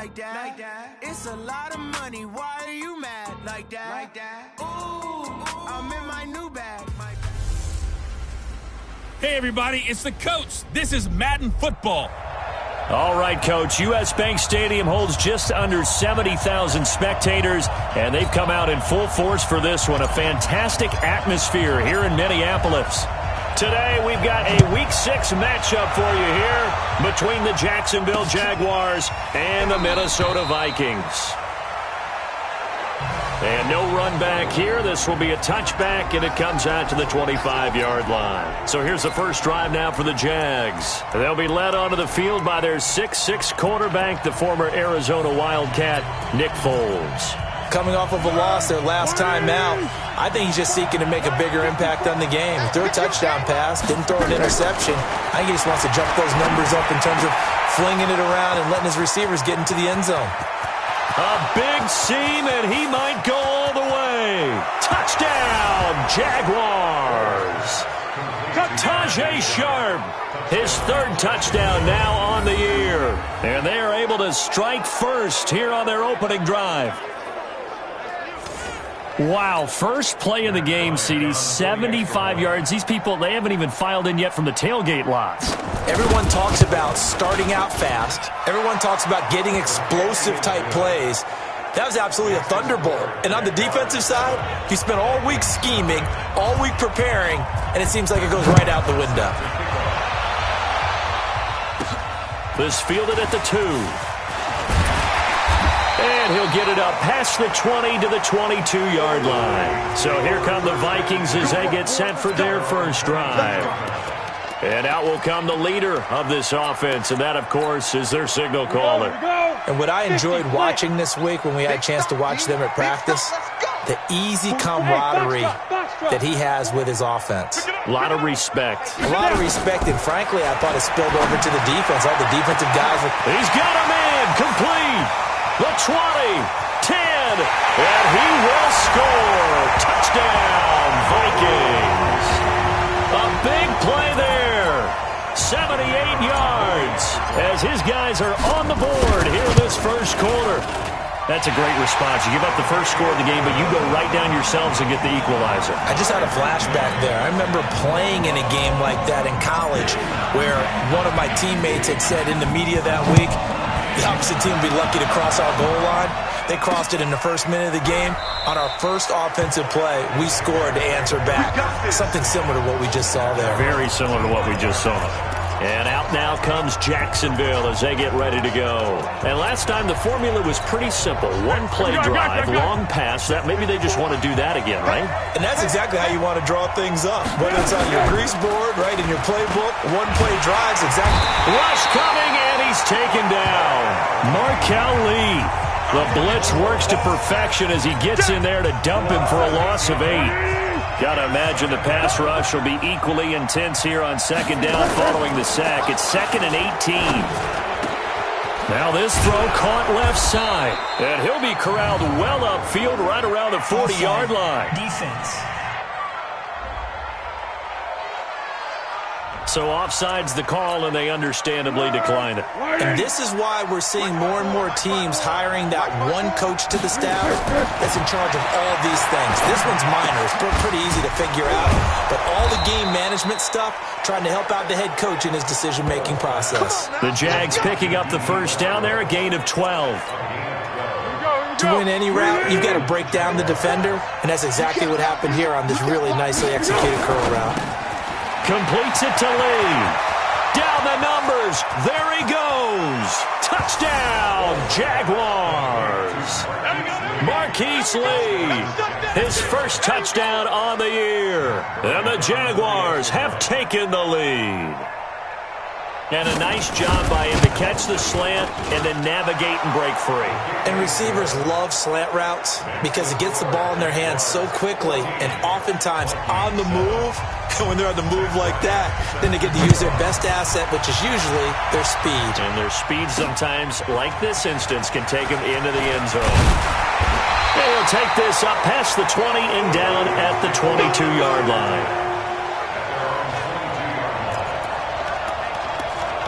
like that. It's a lot of money. Why are you mad like that? Ooh, I'm in my new bag. Hey, everybody, it's the coach. This is Madden Football. All right, Coach. U.S. Bank Stadium holds just under 70,000 spectators, and they've come out in full force for this one. A fantastic atmosphere here in Minneapolis. Today, we've got a Week 6 matchup for you here between the Jacksonville Jaguars and the Minnesota Vikings. And no run back here. This will be a touchback, and it comes out to the 25-yard line. So here's the first drive now for the Jags. They'll be led onto the field by their 6'6 quarterback, the former Arizona Wildcat, Nick Foles. Coming off of a loss their last time out, I think he's just seeking to make a bigger impact on the game. He threw a touchdown pass, didn't throw an interception. I think he just wants to jump those numbers up in terms of flinging it around and letting his receivers get into the end zone. A big seam, and he might go all the way. Touchdown, Jaguars. Tajay Sharp, his third touchdown now on the year. And they are able to strike first here on their opening drive. Wow, first play in the game, CD, 75 yards. These people, they haven't even filed in yet from the tailgate lots. Everyone talks about starting out fast. Everyone talks about getting explosive-type plays. That was absolutely a thunderbolt. And on the defensive side, he spent all week scheming, all week preparing, and it seems like it goes right out the window. This fielded at the 2. And he'll get it up past the 20 to the 22-yard line. So here come the Vikings as they get set for their first drive. And out will come the leader of this offense, and that, of course, is their signal caller. And what I enjoyed watching this week when we had a chance to watch them at practice, the easy camaraderie that he has with his offense. A lot of respect. A lot of respect, and frankly, I thought it spilled over to the defense. All the defensive guys. He's got him in, complete. The 20, 10, and he will score. Touchdown, Vikings. A big play there. 78 yards as his guys are on the board here in this first quarter. That's a great response. You give up the first score of the game, but you go right down yourselves and get the equalizer. I just had a flashback there. I remember playing in a game like that in college where one of my teammates had said in the media that week, the opposite team would be lucky to cross our goal line. They crossed it in the first minute of the game. On our first offensive play, we scored to answer back. Something similar to what we just saw there. Very similar to what we just saw. And out now comes Jacksonville as they get ready to go. And last time the formula was pretty simple. One play drive, long pass. That maybe they just want to do that again, right? And that's exactly how you want to draw things up. Whether it's on your grease board, right, in your playbook, one play drives, exactly. Rush coming, and he's taken down. Markel Lee. The blitz works to perfection as he gets in there to dump him for a loss of 8. Got to imagine the pass rush will be equally intense here on second down following the sack. It's 2nd and 18. Now this throw caught left side. And he'll be corralled well upfield right around the 40-yard line. Defense. So offside's the call, and they understandably decline it. And this is why we're seeing more and more teams hiring that one coach to the staff that's in charge of all these things. This one's minor. It's pretty easy to figure out. But all the game management stuff, trying to help out the head coach in his decision-making process. The Jags picking up the first down there, a gain of 12. To win any route, you've got to break down the defender, and that's exactly what happened here on this really nicely executed curl route. Completes it to Lee. Down the numbers. There he goes. Touchdown, Jaguars. Marquise Lee. His first touchdown on the year. And the Jaguars have taken the lead. And a nice job by him to catch the slant and then navigate and break free. And receivers love slant routes because it gets the ball in their hands so quickly and oftentimes on the move. And when they're on the move like that, then they get to use their best asset, which is usually their speed. And their speed sometimes, like this instance, can take them into the end zone. And he'll take this up past the 20 and down at the 22-yard line.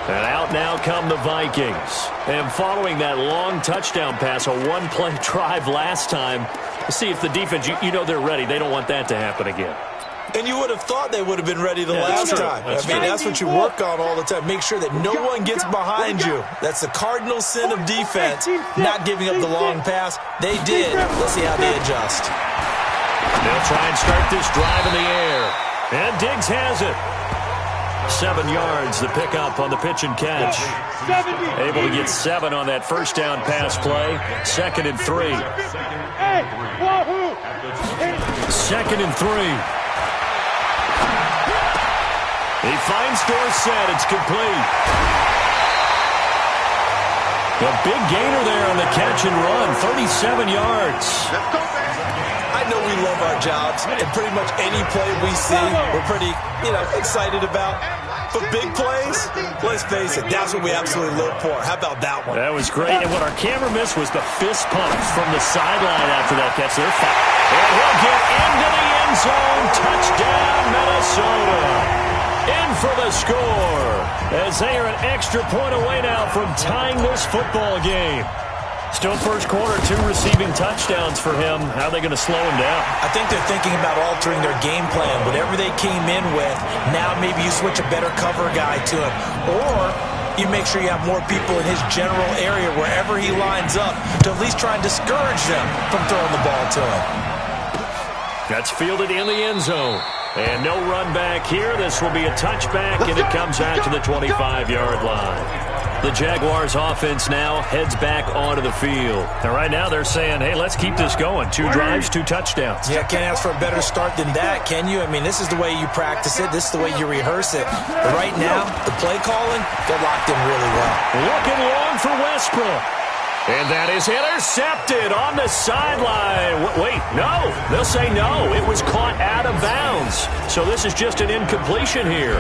And out now come the Vikings. And following that long touchdown pass, a one-play drive last time, see if the defense, you know they're ready. They don't want that to happen again. And you would have thought they would have been ready the last time. That's what you work on all the time. Make sure that no one gets behind you. That's the cardinal sin of defense, not giving up the long pass. They did. Let's see how they adjust. They'll try and start this drive in the air. And Diggs has it. 7 yards, the pickup on the pitch and catch. Able to get 7 on that first down pass play. 2nd and 3. 2nd and 3. He finds Dorsett. It's complete. A big gainer there on the catch and run. 37 yards. I know we love our jobs, and pretty much any play we see, we're pretty, excited about. But big plays, let's face it, that's what we absolutely live for. How about that one? That was great. And what our camera missed was the fist pump from the sideline after that catch. And he'll get into the end zone. Touchdown, Minnesota. In for the score, as they are an extra point away now from tying this football game. Still first quarter, 2 receiving touchdowns for him. How are they going to slow him down? I think they're thinking about altering their game plan. Whatever they came in with, now maybe you switch a better cover guy to him. Or you make sure you have more people in his general area wherever he lines up to at least try and discourage them from throwing the ball to him. That's fielded in the end zone. And no run back here. This will be a touchback, and it comes out to the 25-yard line. The Jaguars offense now heads back onto the field. And right now they're saying, hey, let's keep this going. 2 drives, 2 touchdowns. Yeah, can't ask for a better start than that, can you? I mean, this is the way you practice it. This is the way you rehearse it. But right now, the play calling, they're locked in really well. Looking long for Westbrook. And that is intercepted on the sideline. Wait, no. They'll say no. It was caught out of bounds. So this is just an incompletion here.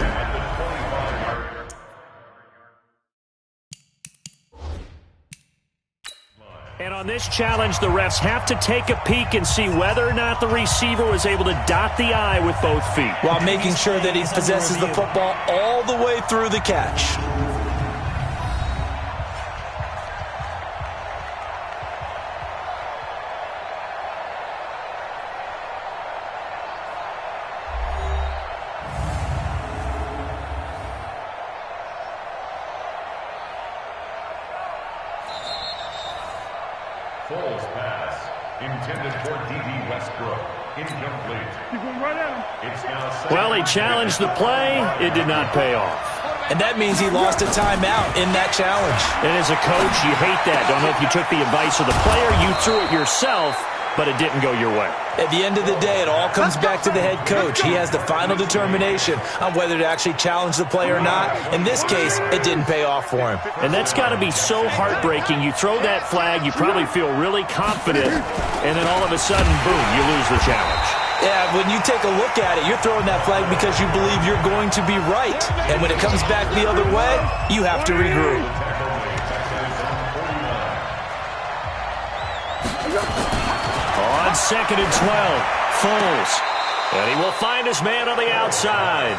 And on this challenge, the refs have to take a peek and see whether or not the receiver was able to dot the I with both feet, while making sure that he possesses the football all the way through the catch. Falls pass. Intended for D.D. Westbrook. Incomplete. It's now well, he challenged the play. It did not pay off. And that means he lost a timeout in that challenge. And as a coach, you hate that. Don't know if you took the advice of the player. You threw it yourself, but it didn't go your way. At the end of the day, it all comes back to the head coach. He has the final determination on whether to actually challenge the play or not. In this case, it didn't pay off for him. And that's got to be so heartbreaking. You throw that flag, you probably feel really confident, and then all of a sudden, boom, you lose the challenge. Yeah, when you take a look at it, you're throwing that flag because you believe you're going to be right. And when it comes back the other way, you have to regroup. On 2nd and 12, Foles. And he will find his man on the outside.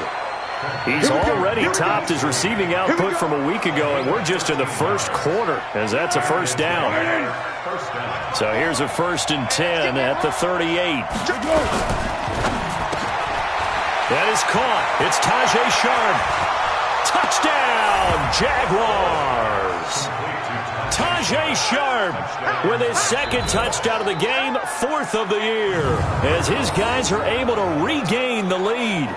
He's already topped his receiving output from a week ago, and we're just in the first quarter, as that's a first down. So here's a 1st and 10 at the 38. That is caught. It's Tajay Sharp. Touchdown, Jaguars. Tajay Sharp with his 2nd touchdown of the game, 4th of the year, as his guys are able to regain the lead.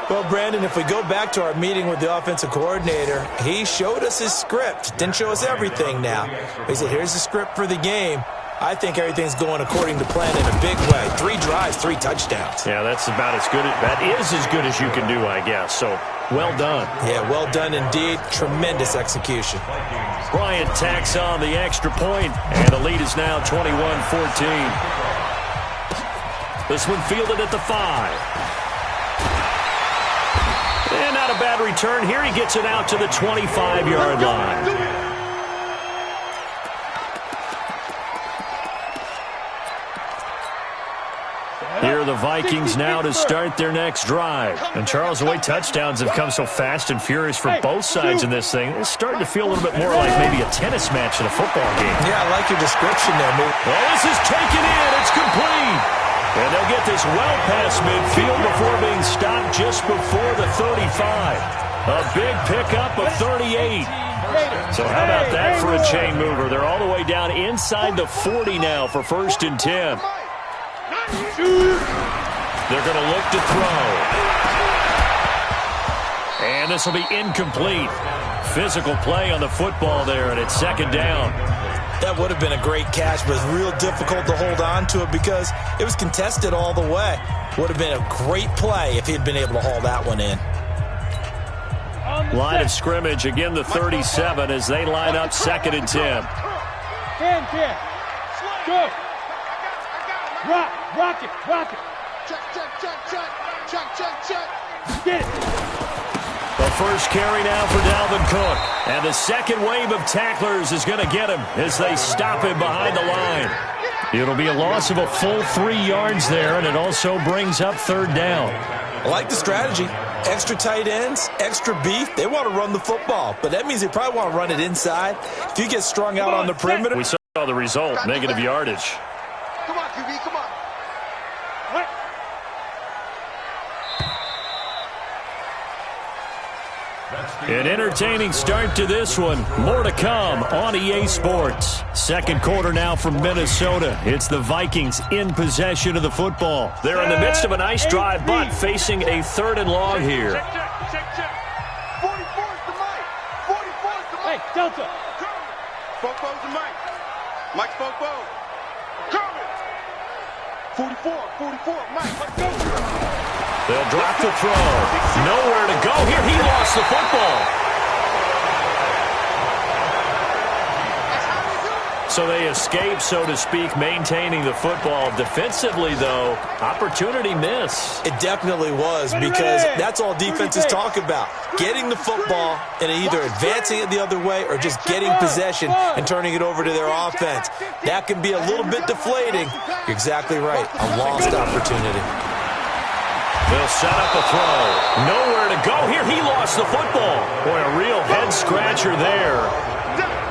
Well, Brandon, if we go back to our meeting with the offensive coordinator, he showed us his script. Didn't show us everything now. He said, here's the script for the game. I think everything's going according to plan in a big way. 3 drives, 3 touchdowns. Yeah, that's about as good. That is as good as you can do, I guess. So, well done. Yeah, well done indeed. Tremendous execution. Bryant tacks on the extra point, and the lead is now 21-14. This one fielded at the 5. And not a bad return here. He gets it out to the 25-yard line. Here the Vikings now to start their next drive. And Charles, the way touchdowns have come so fast and furious for both sides in this thing, it's starting to feel a little bit more like maybe a tennis match than a football game. Yeah, I like your description there, man. Well, this is taken in. It's complete. And they'll get this well past midfield before being stopped just before the 35. A big pickup of 38. So how about that for a chain mover? They're all the way down inside the 40 now for 1st and 10. They're going to look to throw. And this will be incomplete. Physical play on the football there, and it's 2nd down. That would have been a great catch, but it's real difficult to hold on to it because it was contested all the way. Would have been a great play if he'd been able to haul that one in. Line of scrimmage, again the 37 as they line up 2nd and 10. 10. Go. Rock it. Check. Get it. The first carry now for Dalvin Cook. And the second wave of tacklers is going to get him as they stop him behind the line. It'll be a loss of a full 3 yards there, and it also brings up 3rd down. I like the strategy. Extra tight ends, extra beef. They want to run the football, but that means they probably want to run it inside. If you get strung out on the perimeter. We saw the result, negative yardage. Come on, QB, come on. What? An entertaining start to this one. More to come on EA Sports. Second quarter now from Minnesota. It's the Vikings in possession of the football. They're in the midst of a nice drive, but facing a 3rd and long here. Check. 44's the mic. 44's the mic. Hey, Delta. Spoko's the mic. Mike Spoko. Coming. 44, Mike. Let's go. They'll drop the throw. Nowhere to go here. He lost the football. So they escape, so to speak, maintaining the football. Defensively, though, opportunity miss. It definitely was, because that's all defenses talk about. Getting the football and either advancing it the other way or just getting possession and turning it over to their offense. That can be a little bit deflating. You're exactly right. A lost opportunity. They'll set up a throw. Nowhere to go here. He lost the football. Boy, a real head-scratcher there.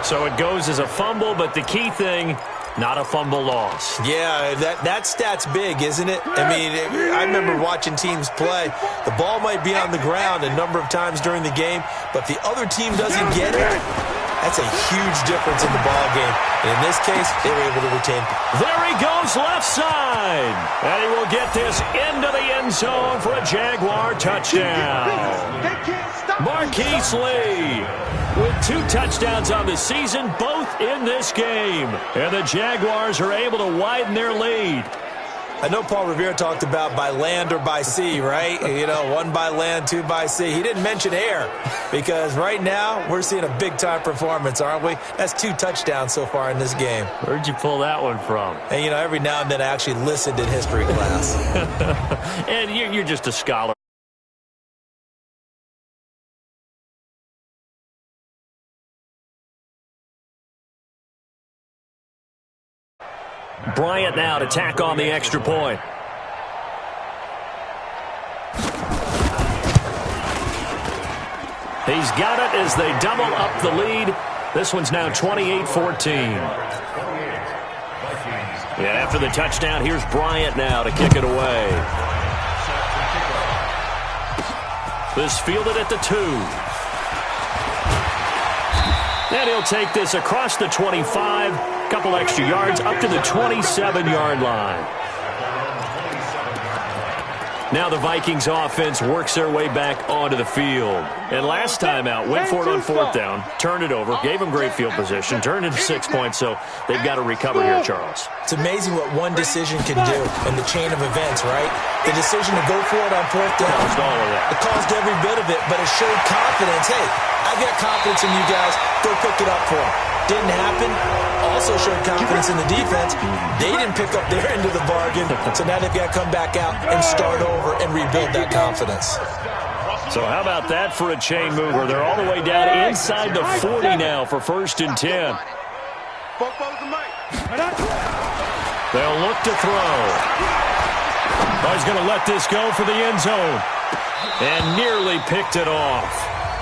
So it goes as a fumble, but the key thing, not a fumble loss. Yeah, that stat's big, isn't it? I mean, I remember watching teams play. The ball might be on the ground a number of times during the game, but if the other team doesn't get it, that's a huge difference in the ball game. And in this case, they were able to retain. There he goes left side. And he will get this into the end zone for a Jaguar touchdown. Marquise Lee with 2 touchdowns on the season, both in this game. And the Jaguars are able to widen their lead. I know Paul Revere talked about by land or by sea, right? You know, 1 by land, 2 by sea. He didn't mention air because right now we're seeing a big-time performance, aren't we? That's 2 touchdowns so far in this game. Where'd you pull that one from? And, you know, every now and then I actually listened in history class. And you're just a scholar. Bryant now to tack on the extra point. He's got it as they double up the lead. This one's now 28-14. Yeah, after the touchdown, here's Bryant now to kick it away. This fielded at the 2. And he'll take this across the 25. Couple extra yards up to the 27-yard line. Now the Vikings offense works their way back onto the field. And last time out, went for it on 4th down, turned it over, gave them great field position, turned into 6 points, so they've got to recover here, Charles. It's amazing what one decision can do in the chain of events, right? The decision to go for it on 4th down. Caused all of that. It caused every bit of it, but it showed confidence. Hey, I've got confidence in you guys. Go pick it up for them. Didn't happen. Also showed confidence in the defense. They didn't pick up their end of the bargain, so now they've got to come back out and start over and rebuild that confidence. So how about that for a chain mover? They're all the way down inside the 40 now for 1st and 10. They'll look to throw. Oh, he's going to let this go for the end zone. And nearly picked it off.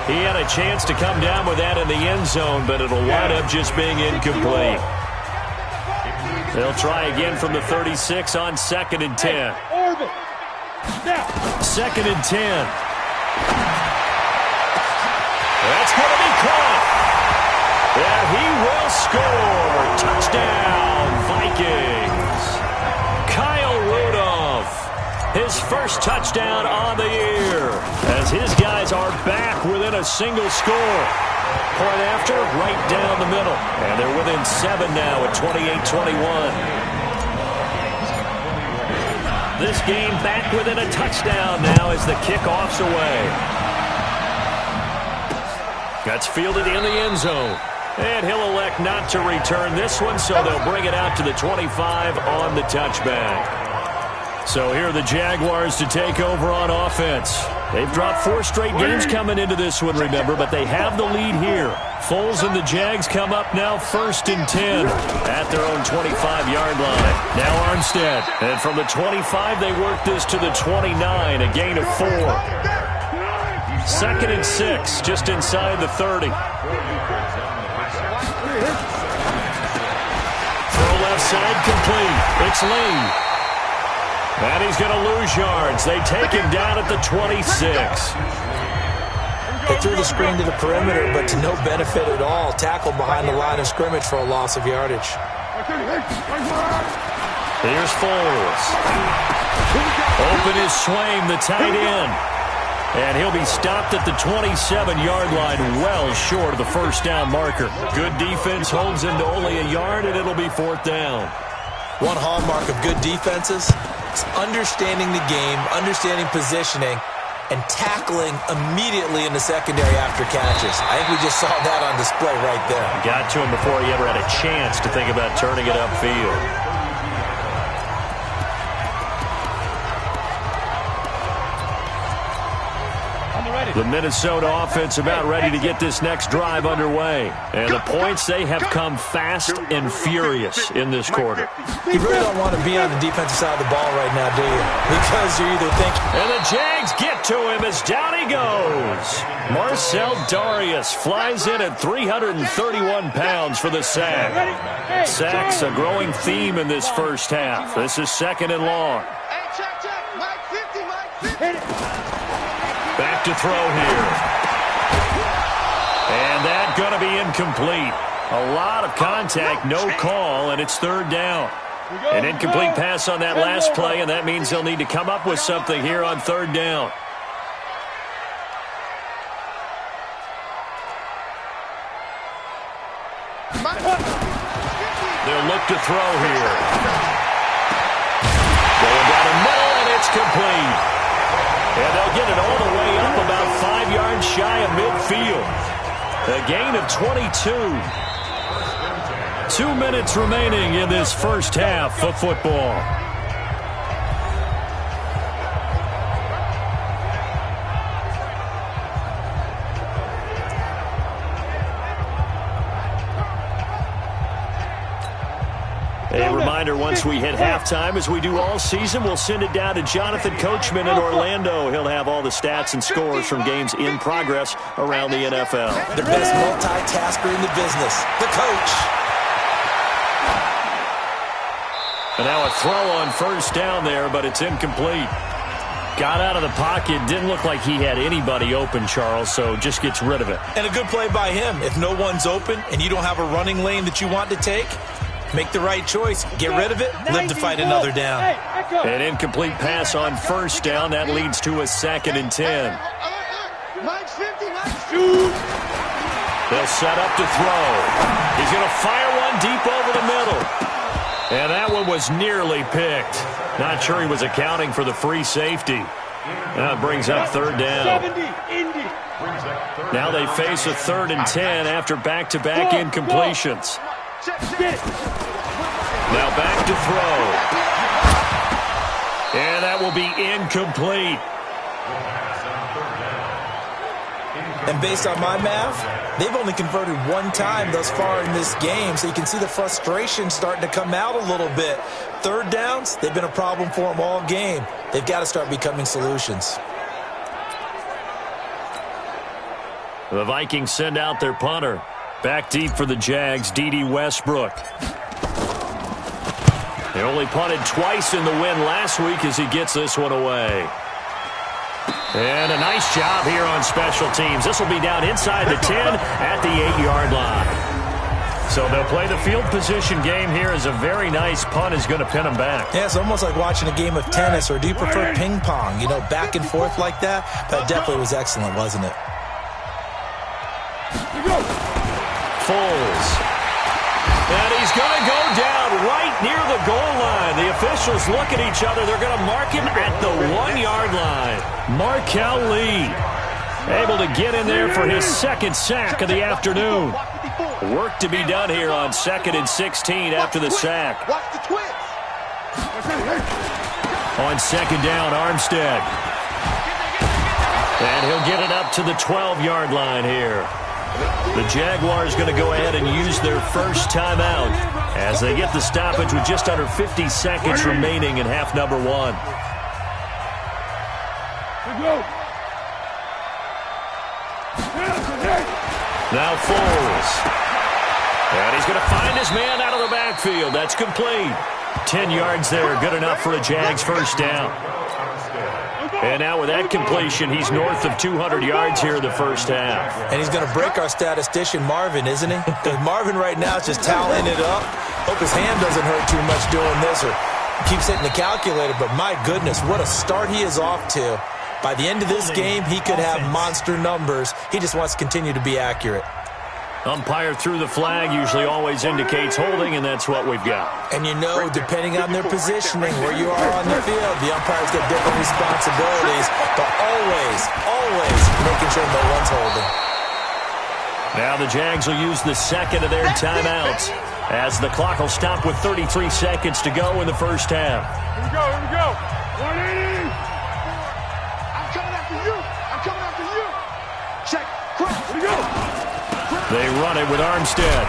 He had a chance to come down with that in the end zone, but it'll wind up just being incomplete. They'll try again from the 36 on 2nd and 10. 2nd and 10. That's going to be caught. And he will score. Touchdown, Vikings. Kyle Rudolph, his first touchdown on the year, as his guys are back within a single score. Point after, right down the middle. And they're within 7 now at 28-21. This game back within a touchdown now as the kickoff's away. That's fielded in the end zone. And he'll elect not to return this one, so they'll bring it out to the 25 on the touchback. So here are the Jaguars to take over on offense. They've dropped 4 straight games coming into this one, remember, but they have the lead here. Foles and the Jags come up now 1st and 10 at their own 25-yard line. Now Armstead. And from the 25, they work this to the 29, a gain of 4. 2nd and 6, just inside the 30. Throw left side complete. It's Lee. And he's going to lose yards. They take him down at the 26. They threw the screen to the perimeter, but to no benefit at all. Tackled behind the line of scrimmage for a loss of yardage. Here's Foles. Open is Swaim, the tight end. And he'll be stopped at the 27-yard line, well short of the first down marker. Good defense holds him to only a yard, and it'll be 4th down. One hallmark of good defenses is understanding the game, understanding positioning, and tackling immediately in the secondary after catches. I think we just saw that on display right there. Got to him before he ever had a chance to think about turning it upfield. The Minnesota offense about ready to get this next drive underway. And the points, they have come fast and furious in this quarter. You really don't want to be on the defensive side of the ball right now, do you? Because you're either thinking... And the Jags get to him as down he goes. Marcel Darius flies in at 331 pounds for the sack. Sacks a growing theme in this first half. This is 2nd and long. Back to throw here. And that's going to be incomplete. A lot of contact, no call, and it's 3rd down. An incomplete pass on that last play, and that means they'll need to come up with something here on 3rd down. They'll look to throw here. Going down the middle, and it's complete. And they'll get it all the way up about 5 yards shy of midfield. A gain of 22. 2 minutes remaining in this first half of football. A reminder, once we hit halftime, as we do all season, we'll send it down to Jonathan Coachman in Orlando. He'll have all the stats and scores from games in progress around the NFL. The best multitasker in the business, the coach. And now a throw on 1st down there, but it's incomplete. Got out of the pocket. Didn't look like he had anybody open, Charles, so just gets rid of it. And a good play by him. If no one's open and you don't have a running lane that you want to take, make the right choice. Get rid of it. Live to fight another down. An incomplete pass on 1st down. That leads to a 2nd and 10. They'll set up to throw. He's going to fire one deep over the middle. And that one was nearly picked. Not sure he was accounting for the free safety. That brings up 3rd down. Now they face a 3rd and 10 after back-to-back incompletions. Now back to throw. And that will be incomplete. And based on my math, they've only converted one time thus far in this game, so you can see the frustration starting to come out a little bit. Third downs, they've been a problem for them all game. They've got to start becoming solutions. The Vikings send out their punter. Back deep for the Jags, D.D. Westbrook. They only punted twice in the win last week as he gets this one away. And a nice job here on special teams. This will be down inside the 10 at the 8-yard line. So they'll play the field position game here as a very nice punt is going to pin them back. Yeah, it's almost like watching a game of tennis, or do you prefer ping pong? You know, back and forth like that? That definitely was excellent, wasn't it? Foles. And he's going to go down right near the goal line. The officials look at each other. They're going to mark him at the 1-yard line. Markel Lee able to get in there for his second sack of the afternoon. Work to be done here on 2nd and 16 after the sack. On 2nd down, Armstead. And he'll get it up to the 12-yard line here. The Jaguars going to go ahead and use their first timeout as they get the stoppage with just under 50 seconds remaining in half number 1. Now Foles. And he's going to find his man out of the backfield. That's complete. 10 yards there, good enough for a Jags first down. And now with that completion, he's north of 200 yards here in the first half. And he's going to break our statistician, Marvin, isn't he? Because Marvin right now is just tallying it up. Hope his hand doesn't hurt too much doing this, or keeps hitting the calculator. But my goodness, what a start he is off to. By the end of this game, he could have monster numbers. He just wants to continue to be accurate. Umpire through the flag usually always indicates holding, and that's what we've got. And you know, depending on their positioning, where you are on the field, the umpires get different responsibilities, but always making sure no one's holding. Now the Jags will use the second of their timeouts as the clock will stop with 33 seconds to go in the first half. Here we go. 180. I'm coming after you. Check. Here we go. They run it with Armstead.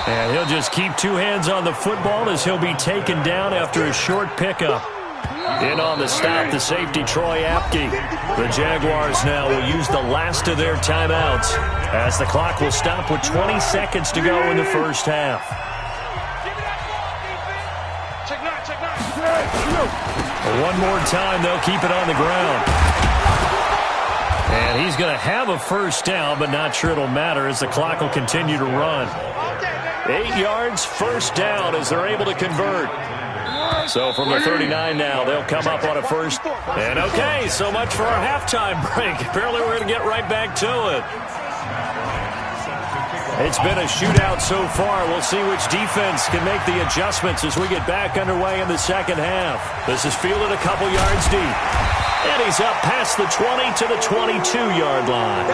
And he'll just keep two hands on the football as he'll be taken down after a short pickup. In on the stop, the safety, Troy Apke. The Jaguars now will use the last of their timeouts as the clock will stop with 20 seconds to go in the first half. One more time, they'll keep it on the ground. And he's going to have a first down, but not sure it'll matter as the clock will continue to run. 8 yards, first down as they're able to convert. So from the 39 now, they'll come up on a first. And okay, so much for our halftime break. Apparently we're going to get right back to it. It's been a shootout so far. We'll see which defense can make the adjustments as we get back underway in the second half. This is fielded a couple yards deep. And he's up past the 20 to the 22-yard line.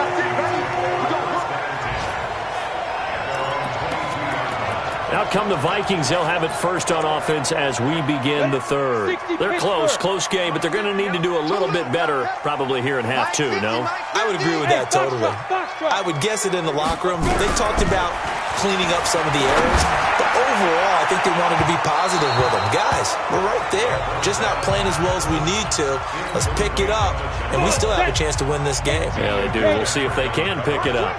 Out come the Vikings. They'll have it first on offense as we begin the third. They're close game, but they're going to need to do a little bit better probably here in half 2, no? I would agree with that totally. I would guess it in the locker room. They talked about cleaning up some of the errors, but overall, I think they wanted to be positive with them. Guys, we're right there. Just not playing as well as we need to. Let's pick it up, and we still have a chance to win this game. Yeah, they do. We'll see if they can pick it up.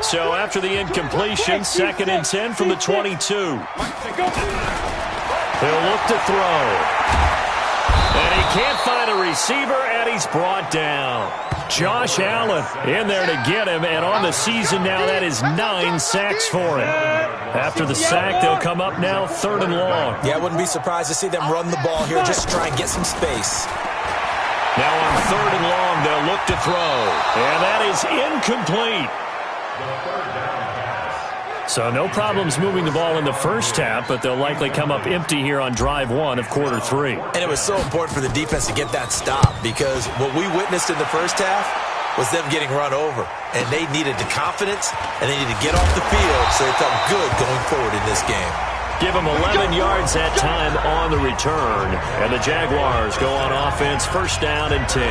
So after the incompletion, 2nd and 10 from the 22. He'll look to throw. And he can't find a receiver, and he's brought down. Josh Allen in there to get him, and on the season now, that is 9 sacks for him. After the sack, they'll come up now 3rd and long. Yeah, I wouldn't be surprised to see them run the ball here just to try and get some space. Now on 3rd and long, they'll look to throw. And that is incomplete. So no problems moving the ball in the first half, but they'll likely come up empty here on drive 1 of quarter 3. And it was so important for the defense to get that stop, because what we witnessed in the first half was them getting run over. And they needed the confidence, and they needed to get off the field so they felt good going forward in this game. Give them 11 yards that time on the return. And the Jaguars go on offense, first down and 10.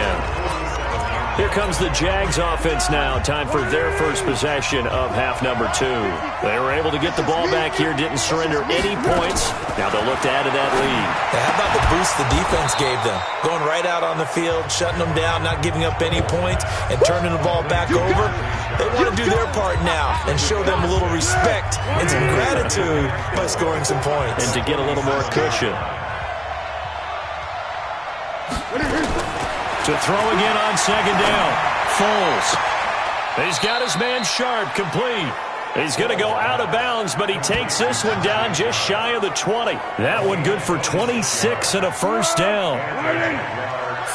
Here comes the Jags offense now. Time for their first possession of half number 2. They were able to get the ball back here, didn't surrender any points. Now they'll look to add to that lead. How about the boost the defense gave them? Going right out on the field, shutting them down, not giving up any points, and turning the ball back over. They want to do their part now and show them a little respect and some gratitude by scoring some points. And to get a little more cushion. To throw again on second down. Foles. He's got his man sharp, complete. He's going to go out of bounds, but he takes this one down just shy of the 20. That one good for 26 and a first down.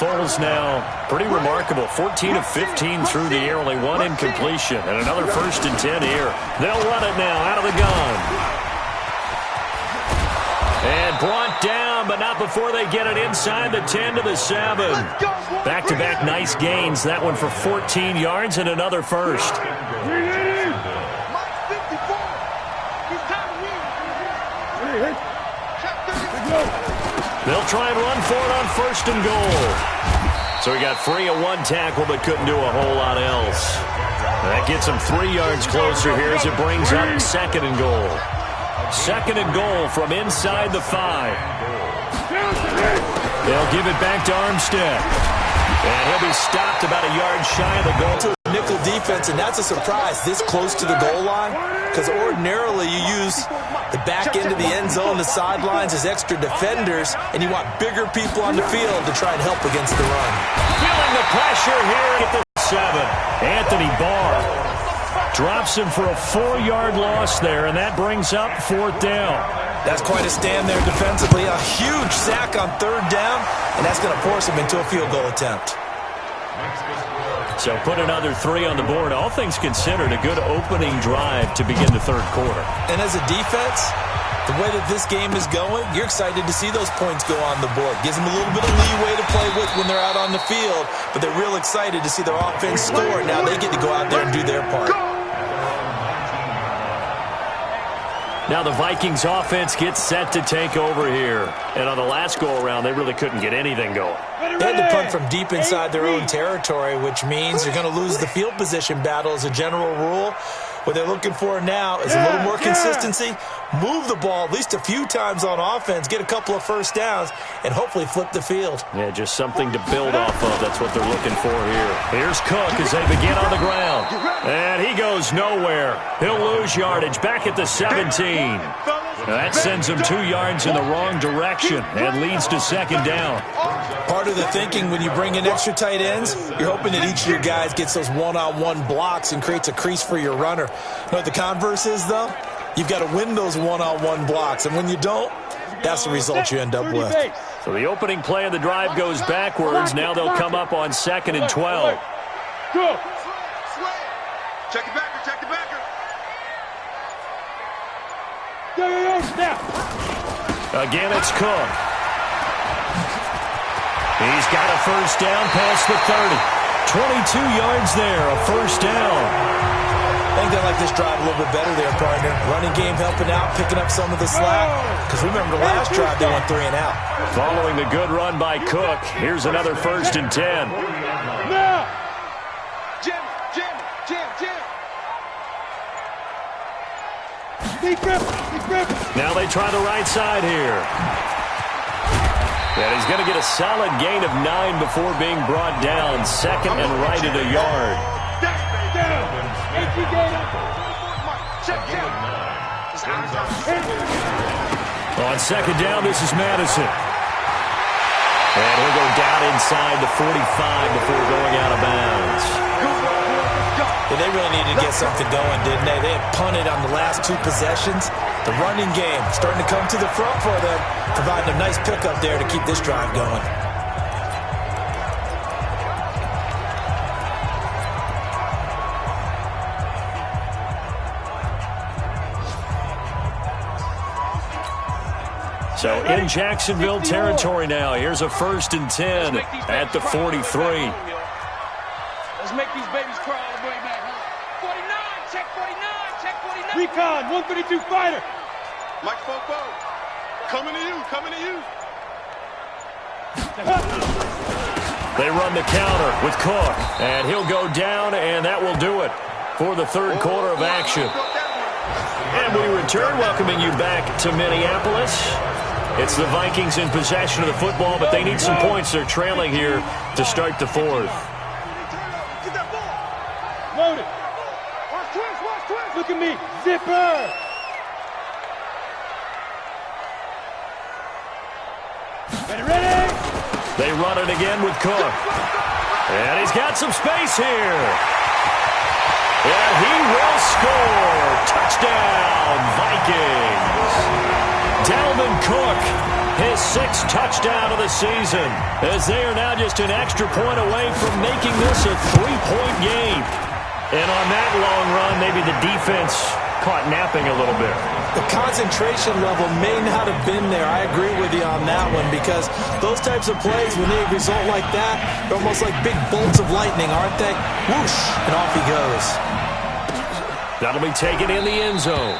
Foles now pretty remarkable. 14 of 15 through the air, only one incompletion. And another 1st and 10 here. They'll run it now out of the gun. And brought down, but not before they get it inside the 10 to the 7. Back-to-back nice gains. That one for 14 yards and another first. They'll try and run for it on 1st and goal. So he got free of one tackle, but couldn't do a whole lot else. That gets him 3 yards closer here as it brings up 2nd and goal. 2nd and goal from inside the 5. They'll give it back to Armstead. And he'll be stopped about a yard shy of the goal. To the nickel defense, and that's a surprise this close to the goal line, because ordinarily you use the back end of the end zone, the sidelines as extra defenders, and you want bigger people on the field to try and help against the run. Feeling the pressure here at the 7. Anthony Barr drops him for a 4-yard loss there, and that brings up 4th down. That's quite a stand there defensively. A huge sack on 3rd down, and that's going to force him into a field goal attempt. So put another 3 on the board. All things considered, a good opening drive to begin the 3rd quarter. And as a defense, the way that this game is going, you're excited to see those points go on the board. Gives them a little bit of leeway to play with when they're out on the field, but they're real excited to see their offense score. Now they get to go out there and do their part. Now the Vikings offense gets set to take over here. And on the last go-around, they really couldn't get anything going. They had to punt from deep inside their own territory, which means you're going to lose the field position battle as a general rule. What they're looking for now is a little more consistency, move the ball at least a few times on offense, get a couple of first downs, and hopefully flip the field. Yeah, just something to build off of. That's what they're looking for here. Here's Cook as they begin on the ground. And he goes nowhere. He'll lose yardage back at the 17. That sends him 2 yards in the wrong direction and leads to 2nd down. Part of the thinking when you bring in extra tight ends, you're hoping that each of your guys gets those one-on-one blocks and creates a crease for your runner. You know what the converse is, though? You've got to win those one-on-one blocks, and when you don't, that's the result you end up with. So the opening play of the drive goes backwards. Now they'll come up on 2nd and 12. Check it backer, check it backer. Again, it's Cook. He's got a first down past the 30. 22 yards there, a first down. I think they like this drive a little bit better there, partner. Running game helping out, picking up some of the slack. Because remember, the last drive they went 3 and out. Following the good run by Cook, here's another 1st and 10. Now! Jim! Deep grip! Now they try the right side here. And he's going to get a solid gain of 9 before being brought down. 2nd and right at a yard. On 2nd down, this is Madison. And he'll go down inside the 45 before going out of bounds. Yeah, they really needed to get something going, didn't they? They had punted on the last 2 possessions. The running game starting to come to the front for them, providing a nice pickup there to keep this drive going. So in Jacksonville territory now. Here's a 1st and 10 at the 43. Let's make these babies crawl all the way back home. 49, check 49, check 49. Recon, 132 fighter. Mike Fopo, coming to you. They run the counter with Cook, and he'll go down, and that will do it for the third quarter of action. And we return, welcoming you back to Minneapolis. It's the Vikings in possession of the football, but they need some points. They're trailing here to start the fourth. Load it. Watch twist. Look at me. Zipper. Ready? They run it again with Cook. And he's got some space here. And he will score. Touchdown, Vikings. Dalvin Cook, his 6th touchdown of the season, as they are now just an extra point away from making this a 3-point game. And on that long run, maybe the defense caught napping a little bit. The concentration level may not have been there. I agree with you on that one, because those types of plays, when they result like that, they're almost like big bolts of lightning, aren't they? Whoosh, and off he goes. That'll be taken in the end zone.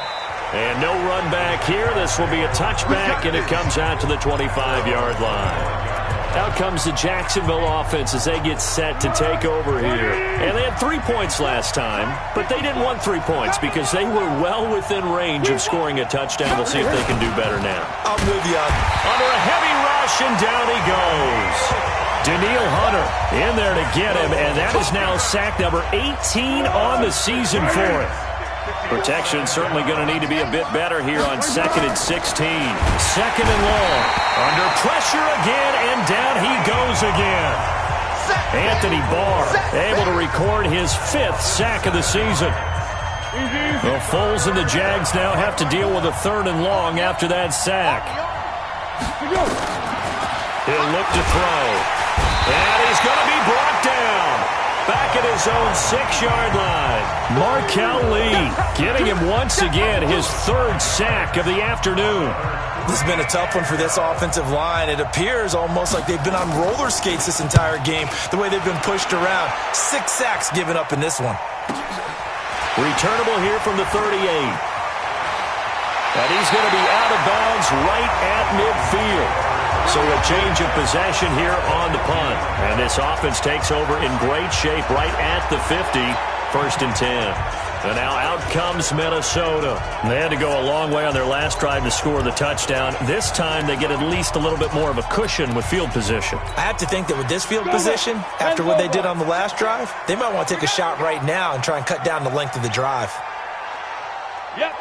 And no run back here. This will be a touchback, and it comes out to the 25-yard line. Out comes the Jacksonville offense as they get set to take over here. And they had 3 points last time, but they didn't want 3 points because they were well within range of scoring a touchdown. We'll see if they can do better now. I'm with you. Under a heavy rush, and down he goes. Daniil Hunter in there to get him, and that is now sack number 18 on the season for him. Protection certainly going to need to be a bit better here on 2nd and 16. 2nd and long. Under pressure again, and down he goes again. Anthony Barr able to record his 5th sack of the season. The Foles and the Jags now have to deal with a 3rd and long after that sack. He'll look to throw. And he's going to be brought down. Back at his own 6-yard line. Markel Lee getting him once again his 3rd sack of the afternoon. This has been a tough one for this offensive line. It appears almost like they've been on roller skates this entire game, the way they've been pushed around. 6 sacks given up in this one. Returnable here from the 38. And he's going to be out of bounds right at midfield. So a change of possession here on the punt. And this offense takes over in great shape right at the 50. 1st and 10. And now out comes Minnesota. They had to go a long way on their last drive to score the touchdown. This time they get at least a little bit more of a cushion with field position. I have to think that with this field position, after what they did on the last drive, they might want to take a shot right now and try and cut down the length of the drive. Yep.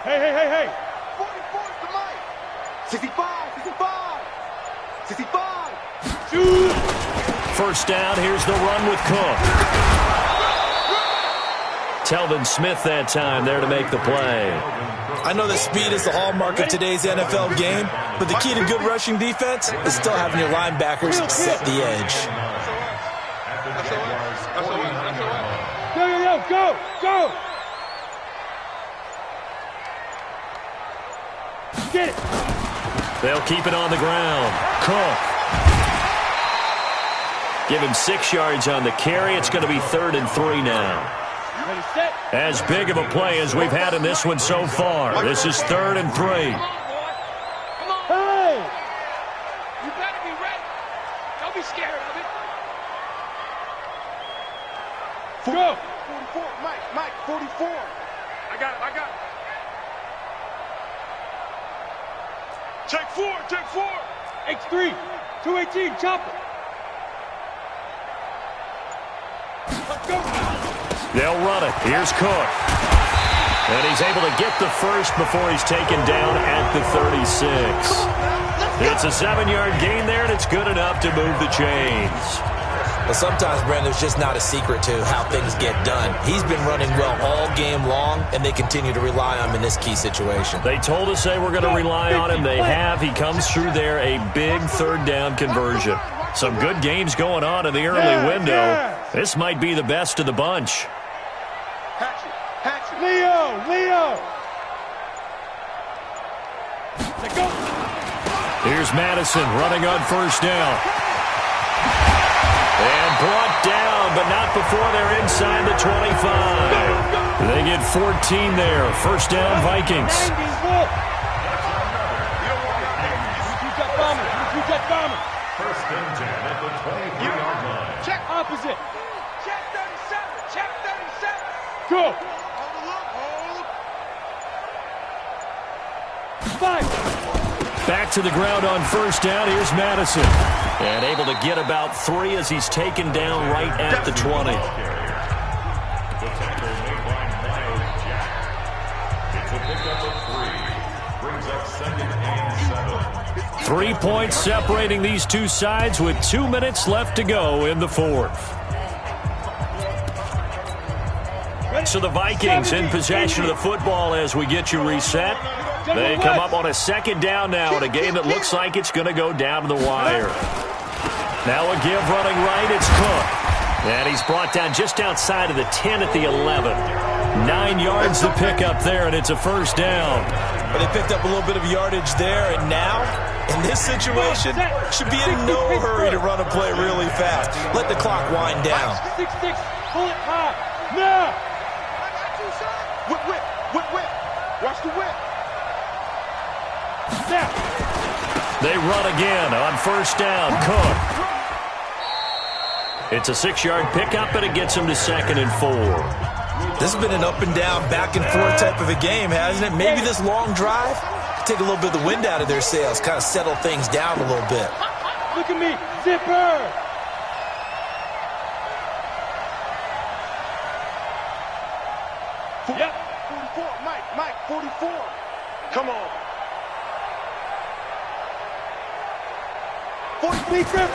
Hey. 44 to Mike. 65. Shoot. 1st down, here's the run with Cook. Telvin Smith that time there to make the play. I know that speed is the hallmark of today's NFL game, but the key to good rushing defense is still having your linebackers set the edge. Go. Get it. They'll keep it on the ground. Cook. Give him 6 yards on the carry. It's going to be 3rd and 3 now. Ready, set. As big of a play as we've had in this one so far. This is 3rd and 3. Come on. Hey. You better be ready. Don't be scared of it. Go. 44, Mike, 44. I got it. Take 4. X3. 218, chopper. Let's go. They'll run it. Here's Cook. And he's able to get the first before he's taken down at the 36. It's a 7-yard gain there, and it's good enough to move the chains. Well, sometimes, Brandon, there's just not a secret to how things get done. He's been running well all game long, and they continue to rely on him in this key situation. They told us they were going to rely on him. They have. He comes through there, a big 3rd down conversion. Some good games going on in the early window. This might be the best of the bunch. Hatchet. Leo. Let's go. Here's Madison running on 1st down. And brought down, but not before they're inside the 25. They get 14 there. First down, Vikings. First and 10 at the 23-yard line. Check opposite. Check 37. Check 37. Go. Five. Back to the ground on first down. Here's Madison. And able to get about 3 as he's taken down right at the 20. The tackle made by Miles Jack. It's a pickup of 3. Brings up 2nd and 7. 3 points separating these two sides with 2 minutes left to go in the fourth. So the Vikings in possession of the football as we get you reset. They come up on a second down now in a game that looks like it's going to go down to the wire. Now a give running right, it's Cook. And he's brought down just outside of the 10 at the 11. 9 yards to pick up there, and it's a first down. But they picked up a little bit of yardage there, and now, in this situation, should be in no hurry to run a play really fast. Let the clock wind down. 6-6. Pull it high. Now. Whip. Watch the whip. Now. They run again on first down. Cook. It's a 6-yard pickup, and it gets him to 2nd and 4. This has been an up and down, back and forth type of a game, hasn't it? Maybe this long drive could take a little bit of the wind out of their sails, kind of settle things down a little bit. Look at me. Zipper. Yep. 44, Mike, 44. Come on. 43.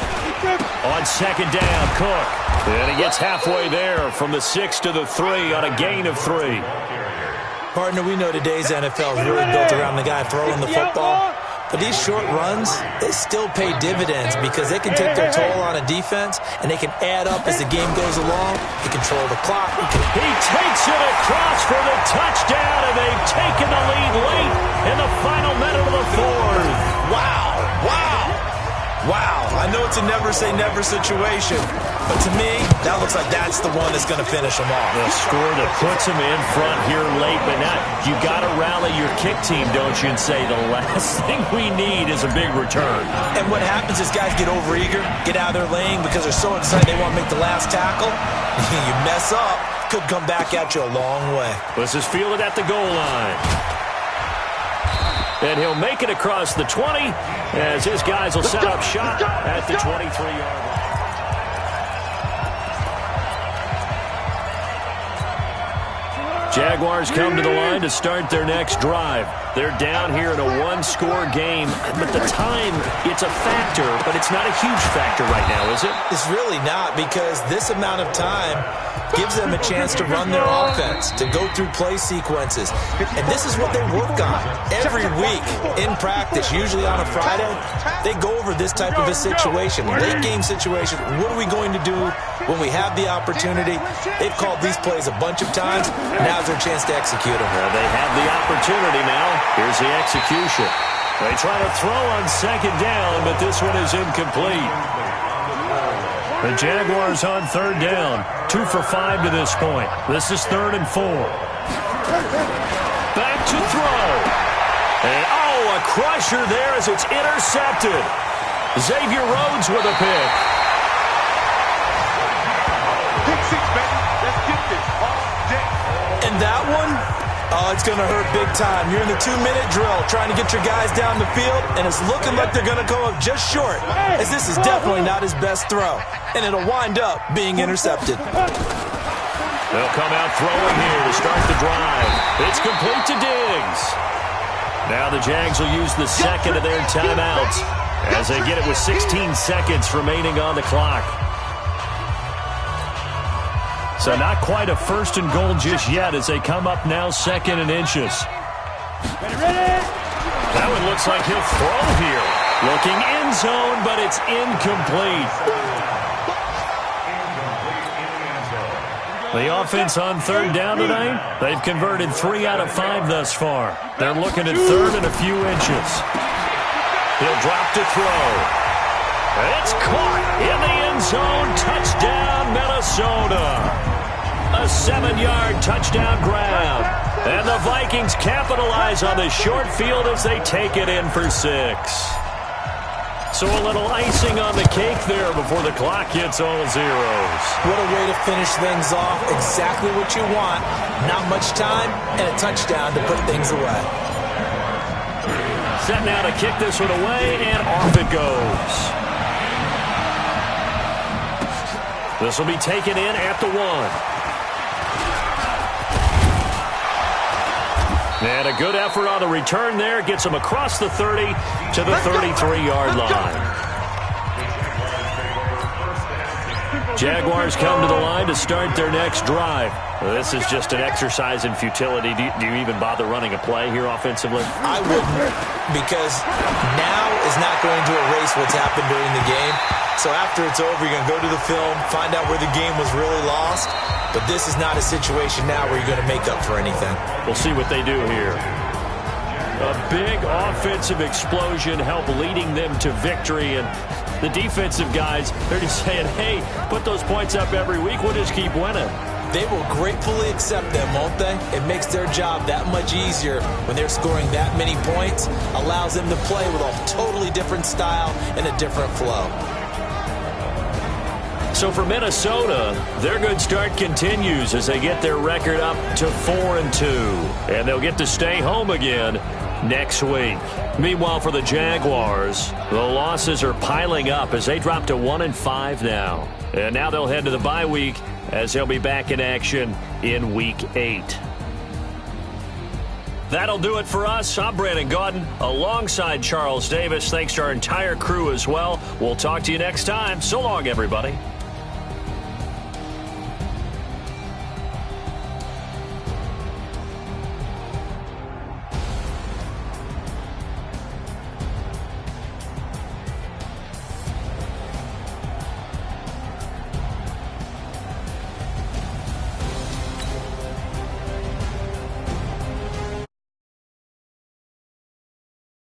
On second down, Cook. And he gets halfway there from the 6 to the 3 on a gain of 3. Partner, we know today's NFL is really built around the guy throwing the football. But these short runs, they still pay dividends because they can take their toll on a defense, and they can add up as the game goes along. They control the clock. He takes it across for the touchdown, and they've taken the lead late in the final minute of the fourth. Wow, I know it's a never-say-never situation, but to me, that looks like that's the one that's going to finish them off. The score that puts them in front here late, but now you got to rally your kick team, don't you, and say the last thing we need is a big return. And what happens is guys get overeager, get out of their lane because they're so excited they want to make the last tackle. You mess up, could come back at you a long way. This is fielded at the goal line. And he'll make it across the 20 as his guys will set up shop at the 23-yard line. Jaguars come to the line to start their next drive. They're down here in a one-score game, but the time, it's a factor, but it's not a huge factor right now, is it? It's really not, because this amount of time gives them a chance to run their offense, to go through play sequences. And this is what they work on every week in practice, usually on a Friday. They go over this type of a situation, late game situation. What are we going to do when we have the opportunity? They've called these plays a bunch of times. Now's their chance to execute them. Well, they have the opportunity now. Here's the execution. They try to throw on second down, but this one is incomplete. The Jaguars on third down. 2 for 5 to this point. This is 3rd and 4. Back to throw. And, a crusher there as it's intercepted. Xavier Rhodes with a pick. Pick 6, baby. Let's get this all day. And that one, it's going to hurt big time. You're in the 2-minute drill trying to get your guys down the field, and it's looking like they're going to come up just short, as this is definitely not his best throw, and it'll wind up being intercepted. They'll come out throwing here to start the drive. It's complete to Diggs. Now the Jags will use the second of their timeouts as they get it with 16 seconds remaining on the clock. So not quite a 1st and goal just yet as they come up now 2nd and inches. That one looks like he'll throw here. Looking end zone, but it's incomplete. The offense on third down tonight, they've converted 3 out of 5 thus far. They're looking at 3rd and a few inches. He'll drop to throw. It's caught in the end zone. Touchdown, Minnesota. A 7-yard touchdown grab. And the Vikings capitalize on the short field as they take it in for 6. So a little icing on the cake there before the clock hits all zeros. What a way to finish things off. Exactly what you want. Not much time and a touchdown to put things away. Set now to kick this one away, and off it goes. This will be taken in at the 1. And a good effort on the return there. Gets him across the 30 to the 33-yard line. Jaguars come to the line to start their next drive. This is just an exercise in futility. Do you even bother running a play here offensively? I wouldn't, because now is not going to erase what's happened during the game. So after it's over, you're going to go to the film, find out where the game was really lost. But this is not a situation now where you're going to make up for anything. We'll see what they do here. A big offensive explosion helped leading them to victory. And the defensive guys, they're just saying, hey, put those points up every week. We'll just keep winning. They will gratefully accept them, won't they? It makes their job that much easier when they're scoring that many points. Allows them to play with a totally different style and a different flow. So for Minnesota, their good start continues as they get their record up to 4-2. And they'll get to stay home again next week. Meanwhile, for the Jaguars, the losses are piling up as they drop to 1-5 now. And now they'll head to the bye week as they'll be back in action in Week 8. That'll do it for us. I'm Brandon Gaudin alongside Charles Davis. Thanks to our entire crew as well. We'll talk to you next time. So long, everybody.